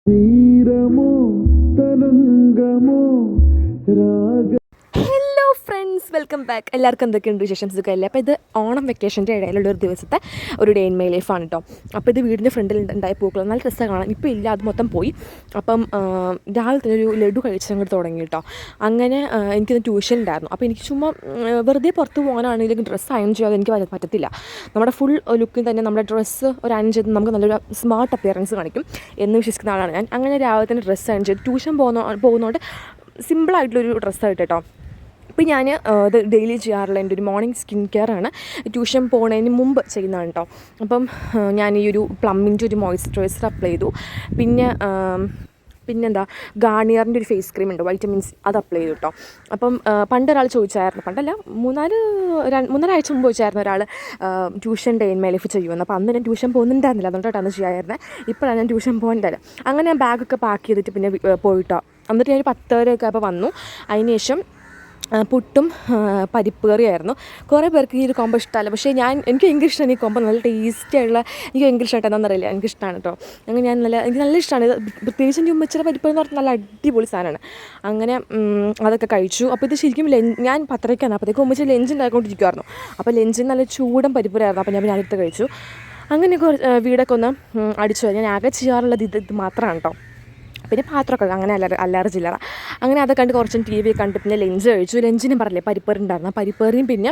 തീരമോ തരംഗമോ രാഗ. Hello friends, welcome back. എല്ലാവർക്കും എന്തൊക്കെയുണ്ട് വിശേഷം? സുഖമല്ലേ? അപ്പോൾ ഇത് ഓണം വെക്കേഷൻ്റെ ഇടയിലുള്ള ഒരു ദിവസത്തെ ഒരു ഡേ ഇൻ മൈ ലൈഫാണ് കേട്ടോ. അപ്പോൾ ഇത് വീടിൻ്റെ ഫ്രണ്ടിൽ ഉണ്ടായ പൂക്കൾ നല്ല രസമാണ് കാണാൻ. ഇപ്പോൾ ഇല്ല, അത് മൊത്തം പോയി. അപ്പം രാവിലെ തന്നെ ഒരു ലഡു കഴിച്ചങ്ങോട്ട് തുടങ്ങി കേട്ടോ. അങ്ങനെ എനിക്കിന്ന് ട്യൂഷൻ ഉണ്ടായിരുന്നു. അപ്പോൾ എനിക്ക് ചുമ്മാ വെറുതെ പുറത്ത് പോകാനാണെങ്കിലും ഡ്രസ്സ് അയൺ ചെയ്യാതെ എനിക്ക് പറ്റത്തില്ല. നമ്മുടെ ഫുൾ ലുക്കിൽ തന്നെ നമ്മുടെ ഡ്രസ്സ് ഒരു അയൺ ചെയ്ത് നമുക്ക് നല്ലൊരു സ്മാർട്ട് അപ്പിയറൻസ് കാണിക്കും എന്ന് വിശ്വസിക്കുന്ന ആളാണ് ഞാൻ. അങ്ങനെ രാവിലെ തന്നെ ഡ്രസ്സ് അയൺ ചെയ്ത് ട്യൂഷൻ പോകുന്നതുകൊണ്ട് സിമ്പിളായിട്ടുള്ളൊരു ഡ്രസ്സായിട്ട് കേട്ടോ. അപ്പോൾ ഞാൻ ഇത് ഡെയിലി ചെയ്യാറുള്ള എൻ്റെ ഒരു മോർണിംഗ് സ്കിൻ കെയർ ആണ്. ട്യൂഷൻ പോകുന്നതിന് മുമ്പ് ചെയ്യുന്നതാണ് കേട്ടോ. അപ്പം ഞാൻ ഈ ഒരു പ്ലമ്മിൻ്റെ ഒരു മോയ്സ്ചറൈസർ അപ്ലൈ ചെയ്തു. പിന്നെന്താ ഗാർണിയറിൻ്റെ ഒരു ഫേസ് ക്രീം ഉണ്ട്, വൈറ്റമിൻസ്, അത് അപ്ലൈ ചെയ്തു കേട്ടോ. അപ്പം പണ്ടൊരാൾ ചോദിച്ചായിരുന്നു, പണ്ടല്ല മൂന്നര ആഴ്ച മുമ്പ് ചോദിച്ചായിരുന്നു ഒരാൾ tuition day in my life ചെയ്യുമെന്ന്. അപ്പോൾ അന്ന് ഞാൻ ട്യൂഷൻ പോകുന്നുണ്ടായിരുന്നില്ല, അതുകൊണ്ടാണ് അന്ന് ചെയ്യാമായിരുന്നത്. ഇപ്പോഴാണ് ഞാൻ ട്യൂഷൻ പോകേണ്ടത്. അങ്ങനെ ഞാൻ ബാഗൊക്കെ പാക്ക് ചെയ്തിട്ട് പിന്നെ പോയിട്ടോ. എന്നിട്ട് ഞാൻ 10:30 ആയപ്പോൾ വന്നു. അതിനുശേഷം പുട്ടും പരിപ്പ് കറിയായിരുന്നു. കുറേ പേർക്ക് ഈ ഒരു കോമ്പോ ഇഷ്ടമല്ല, പക്ഷേ എനിക്ക് ഭയങ്കര ഇഷ്ടമാണ് ഈ കോമ്പോ. നല്ല ടേസ്റ്റി ആയിട്ടുള്ള, എനിക്ക് ഭയങ്കര ഇഷ്ടമായിട്ട് എന്താണെന്നറിയില്ല, എനിക്കിഷ്ടമാണ് കേട്ടോ. അങ്ങനെ എനിക്ക് നല്ല ഇഷ്ടമാണ് ഇത്. പ്രത്യേകിച്ച് എനിക്ക് ഉമ്മച്ചിയുടെ പരിപ്പ് എന്ന് പറഞ്ഞാൽ നല്ല അടിപൊളി സാധനമാണ്. അങ്ങനെ അതൊക്കെ കഴിച്ചു. അപ്പോൾ ഇത് ശരിക്കും ഞാൻ 10:30 അപ്പോഴത്തേക്കും ഉമ്മച്ചി ലഞ്ച് ഉണ്ടാക്കിക്കൊണ്ടിരിക്കുമായിരുന്നു. അപ്പോൾ ലഞ്ചിന് നല്ല ചൂടൻ പരിപ്പുരായിരുന്നു. അപ്പോൾ ഞാൻ അടുത്ത് കഴിച്ചു. അങ്ങനെ വീടൊക്കെ ഒന്ന് അടിച്ചു. ഞാൻ ആകെ ചെയ്യാറുള്ളത് ഇത് മാത്രമാണ് കേട്ടോ. പിന്നെ പാത്രമൊക്കെ അങ്ങനെ അല്ലാറ് ചില്ലറ. അങ്ങനെ അതൊക്കെ കണ്ട് കുറച്ചും ടി വി കണ്ട് പിന്നെ ലഞ്ച് കഴിച്ചു. ലഞ്ചിനും പറഞ്ഞില്ലേ പരിപ്പേറി ഉണ്ടായിരുന്നു. പരിപ്പേറിയും പിന്നെ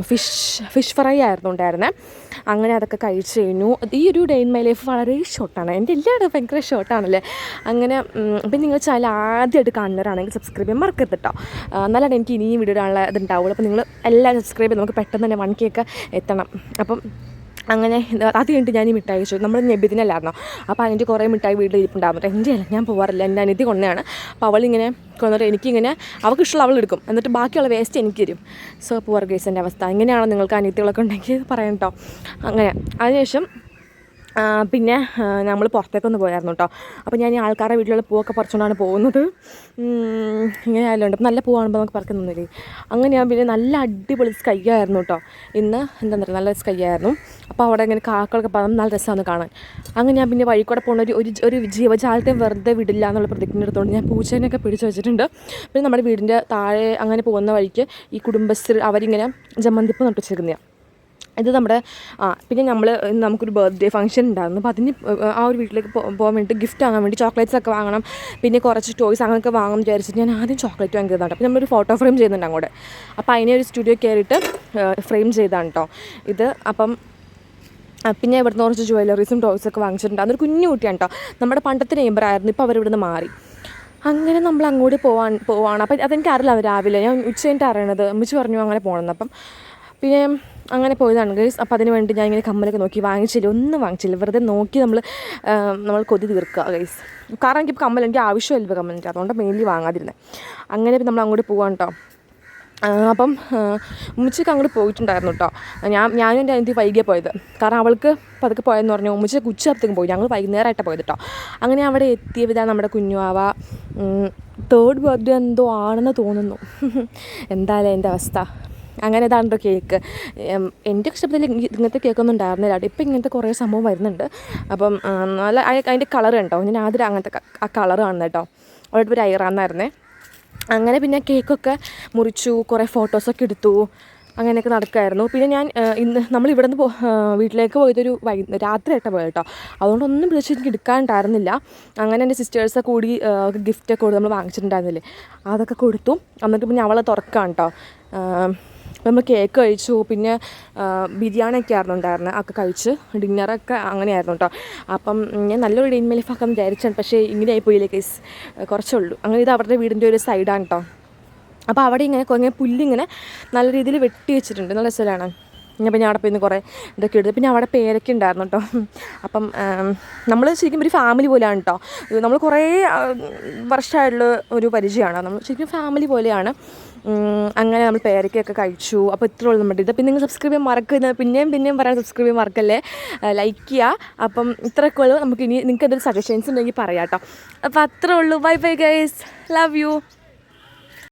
ഫിഷ് ഫ്രൈ ആയിരുന്നു ഉണ്ടായിരുന്നത്. അങ്ങനെ അതൊക്കെ കഴിച്ച് കഴിഞ്ഞു. ഈ ഒരു ഡേ ഇൻ മൈ ലൈഫ് വളരെ ഷോർട്ടാണ്. എൻ്റെ എല്ലാവരും ഭയങ്കര ഷോർട്ടാണല്ലേ. അങ്ങനെ പിന്നെ നിങ്ങൾ ചാനൽ ആദ്യമായിട്ട് കാണുന്നവരാണെങ്കിൽ സബ്സ്ക്രൈബ് ചെയ്യാൻ മറക്കരുത് കേട്ടോ. എന്നാലാണ് എനിക്ക് ഇനിയും വീഡിയോ ഇടാനുള്ള ഇതുണ്ടാവുള്ളൂ. അപ്പോൾ നിങ്ങൾ എല്ലാവരും സബ്സ്ക്രൈബ് ചെയ്ത് നമുക്ക് പെട്ടെന്ന് തന്നെ 1K ഒക്കെ എത്തണം. അപ്പം അങ്ങനെ അത് കഴിഞ്ഞിട്ട് ഞാൻ ഈ മിഠായി കഴിച്ചു. നമ്മൾ നബിദിനല്ലായിരുന്നോ, അപ്പോൾ അതിൻ്റെ കുറേ മിഠായി വീട്ടിൽ ഇരിപ്പുണ്ടാകും. എൻ്റെ അല്ല, ഞാൻ പോകാറില്ല, എൻ്റെ അനിയത്തി കൊണ്ടയാണ്. അപ്പോൾ അവളിങ്ങനെ കൊന്നിട്ട് എനിക്കിങ്ങനെ അവൾക്ക് ഇഷ്ടമുള്ള അവൾ എടുക്കും, എന്നിട്ട് ബാക്കിയുള്ള വേസ്റ്റ് എനിക്ക് തരും. സോ പുവർ ഗേഴ്സിൻ്റെ അവസ്ഥ. ഇങ്ങനെയാണോ നിങ്ങൾക്ക് അനിയത്തികളൊക്കെ ഉണ്ടെങ്കിൽ പറയാം കേട്ടോ. അങ്ങനെ അതിനുശേഷം പിന്നെ നമ്മൾ പുറത്തേക്കൊന്ന് പോയായിരുന്നു കേട്ടോ. അപ്പോൾ ഞാൻ ഈ ആൾക്കാരുടെ വീട്ടിലുള്ള പൂവൊക്കെ പറിച്ചുകൊണ്ടാണ് പോകുന്നത്. ഇങ്ങനെ ആയാലുണ്ട് നല്ല പൂവാകുമ്പോൾ നമുക്ക് പറിക്കുന്നൊന്നുമില്ലേ. അങ്ങനെ ഞാൻ പിന്നെ നല്ല അടിപൊളി സ്കൈ ആയിരുന്നു കേട്ടോ. ഇന്ന് എന്താ പറയുക, നല്ല സ്കൈ ആയിരുന്നു. അപ്പോൾ അവിടെ ഇങ്ങനെ കാക്കകളൊക്കെ പറഞ്ഞാൽ നല്ല രസമാണ് കാണാൻ. അങ്ങനെ ഞാൻ പിന്നെ വഴിക്കൂടെ പോകുന്ന ഒരു ജീവജാലത്തെ വെറുതെ വിടില്ല എന്നുള്ള പ്രതിജ്ഞ എടുത്തുകൊണ്ട് ഞാൻ പൂച്ചേനെയൊക്കെ പിടിച്ച് വെച്ചിട്ടുണ്ട്. പിന്നെ നമ്മുടെ വീടിൻ്റെ താഴെ അങ്ങനെ പോകുന്ന വഴിക്ക് ഈ കുടുംബശ്രീ അവരിങ്ങനെ ജമന്തിപ്പ് നട്ടു വെച്ചിരിക്കുന്നതാണ്. ഇത് നമ്മുടെ പിന്നെ നമുക്കൊരു ബർത്ത്ഡേ ഫംഗ്ഷൻ ഉണ്ടായിരുന്നു. അപ്പോൾ അതിന് ആ ഒരു വീട്ടിലേക്ക് പോകാൻ വേണ്ടി ഗിഫ്റ്റ് വാങ്ങാൻ വേണ്ടി ചോക്ലേറ്റ്സ് ഒക്കെ വാങ്ങണം, പിന്നെ കുറച്ച് ടോയ്സ് അങ്ങനെയൊക്കെ വാങ്ങാൻ വിചാരിച്ചിട്ട് ഞാൻ ആദ്യം ചോക്ലേറ്റ് വാങ്ങിയതാണ്. അപ്പോൾ നമ്മളൊരു ഫോട്ടോ ഫ്രെയിം ചെയ്യുന്നുണ്ട് അങ്ങോട്ട്. അപ്പോൾ അതിനെ ഒരു സ്റ്റുഡിയോ കയറിയിട്ട് ഫ്രെയിം ചെയ്താണ് കേട്ടോ ഇത്. അപ്പം പിന്നെ ഇവിടുന്ന് കുറച്ച് ജ്വല്ലറീസും ടോയ്സൊക്കെ വാങ്ങിച്ചിട്ടുണ്ട്. അതൊരു കുഞ്ഞു കുട്ടിയാണ് കേട്ടോ. നമ്മുടെ പണ്ടത്തെ നെയ്ബറായിരുന്നു, ഇപ്പോൾ അവരിവിടുന്ന് മാറി. അങ്ങനെ നമ്മൾ അങ്ങോട്ട് പോവാണ്. അപ്പം അതെനിക്ക് അറിയില്ല, രാവിലെ ഞാൻ ഉച്ച കഴിഞ്ഞിട്ട് അറിയണത്. അമ്മച്ചി പറഞ്ഞു അങ്ങനെ പോകണമെന്ന്. അപ്പം പിന്നെ അങ്ങനെ പോയതാണ് ഗൈസ്. അപ്പോൾ അതിന് വേണ്ടി ഞാൻ ഇങ്ങനെ കമ്മലൊക്കെ നോക്കി, ഒന്നും വാങ്ങിച്ചില്ല. വെറുതെ നോക്കി നമ്മൾ കൊതി തീർക്കുക ഗൈസ്. കാരണം എനിക്കിപ്പോൾ എനിക്ക് ആവശ്യമില്ല കമ്മലിൻ്റെ, അതുകൊണ്ട് മെയിൻലി വാങ്ങാതിരുന്നത്. അങ്ങനെ നമ്മൾ അങ്ങോട്ട് പോകാൻ കേട്ടോ. അപ്പം ഉമ്മച്ചിക്ക് അങ്ങോട്ട് പോയിട്ടുണ്ടായിരുന്നു കേട്ടോ. ഞാനും എൻ്റെ അനിയത്തി വൈകിയാണ് പോയത്. കാരണം അവൾക്ക് പതുക്കെ പോയെന്ന് പറഞ്ഞു. ഉമ്മച്ചിക്ക് ഉച്ചയാകുമ്പോഴത്തേക്കും പോയി, ഞങ്ങൾ വൈകുന്നേരമായിട്ടാണ് പോയത് കേട്ടോ. അങ്ങനെ അവിടെ എത്തിയതാണ് നമ്മുടെ കുഞ്ഞുവാവ. 3rd ബർത്ത്ഡേ എന്തോ ആണെന്ന് തോന്നുന്നു. എന്തായാലും എൻ്റെ അവസ്ഥ. അങ്ങനെ ഇതാണല്ലോ കേക്ക്. എൻ്റെ ഇഷ്ടപ്പെട്ടില്ല ഇങ്ങനത്തെ കേക്കൊന്നും ഉണ്ടായിരുന്നില്ല. ഇപ്പം ഇങ്ങനത്തെ കുറേ സംഭവം വരുന്നുണ്ട്. അപ്പം നല്ല അതിൻ്റെ കളർ കണ്ടോ, ഞാൻ ആദ്യം അങ്ങനത്തെ ആ കളർ കാണുന്നത് കേട്ടോ. അവിടെ ഒരു ഐറാന്നായിരുന്നേ. അങ്ങനെ പിന്നെ കേക്കൊക്കെ മുറിച്ചു, കുറേ ഫോട്ടോസൊക്കെ എടുത്തു, അങ്ങനെയൊക്കെ നടക്കുമായിരുന്നു. പിന്നെ ഞാൻ നമ്മളിവിടെ നിന്ന് വീട്ടിലേക്ക് പോയതൊരു രാത്രിയായിട്ടാണ് പോയത് കേട്ടോ. അതുകൊണ്ടൊന്നും വിളിച്ച് എനിക്ക് എടുക്കാനുണ്ടായിരുന്നില്ല. അങ്ങനെ എൻ്റെ സിസ്റ്റേഴ്സൊക്കെ കൂടി ഗിഫ്റ്റൊക്കെ കൊടുത്ത് നമ്മൾ വാങ്ങിച്ചിട്ടുണ്ടായിരുന്നില്ലേ, അതൊക്കെ കൊടുത്തു. എന്നിട്ട് പിന്നെ അവളെ തുറക്കാം കേട്ടോ. നമ്മൾ കേക്ക് കഴിച്ചു, പിന്നെ ബിരിയാണിയൊക്കെ ആയിരുന്നു ഉണ്ടായിരുന്നത്, ഒക്കെ കഴിച്ച് ഡിന്നറൊക്കെ അങ്ങനെയായിരുന്നു കേട്ടോ. അപ്പം ഞാൻ നല്ലൊരു ഡേ ഇൻ മൈ ലൈഫ് ആക്കാൻ വിചാരിച്ചാണ്, പക്ഷേ ഇങ്ങനെ ആയിപ്പോയില്ലേ കേസ്, കുറച്ചുള്ളൂ. അങ്ങനെ ഇത് അവരുടെ വീടിൻ്റെ ഒരു സൈഡാണ് കേട്ടോ. അപ്പോൾ അവിടെ ഇങ്ങനെ കുറേ പുല്ലിങ്ങനെ നല്ല രീതിയിൽ വെട്ടി വെച്ചിട്ടുണ്ട്, നല്ല രസമാണ്. പിന്നെ അവിടെ പോയി കുറേ ഇതൊക്കെ എടുത്ത്, പിന്നെ അവിടെ പേരൊക്കെ ഉണ്ടായിരുന്നു കേട്ടോ. അപ്പം നമ്മൾ ശരിക്കും ഒരു ഫാമിലി പോലെയാണ് കേട്ടോ. നമ്മൾ കുറേ വർഷമായിട്ടുള്ള ഒരു പരിചയമാണ്, നമ്മൾ ശരിക്കും ഫാമിലി പോലെയാണ്. അങ്ങനെ നമ്മൾ പേരയ്ക്കൊക്കെ കഴിച്ചു. അപ്പോൾ ഇത്രേ ഉള്ളൂ നമ്മുടെ ഇത്. പിന്നെ നിങ്ങൾ സബ്സ്ക്രൈബ് ചെയ്യാൻ മറക്കുന്നത്, പിന്നെയും പറയാൻ സബ്സ്ക്രൈബ് ചെയ്യാൻ മറക്കല്ലേ, ലൈക്ക് ചെയ്യുക. അപ്പം ഇത്രയൊക്കെ ഉള്ളൂ. നമുക്ക് ഇനി നിങ്ങൾക്ക് എന്തെങ്കിലും സജഷൻസ് ഉണ്ടെങ്കിൽ പറയാം കേട്ടോ. അപ്പോൾ അത്രേ ഉള്ളൂ. Bye bye guys, love you.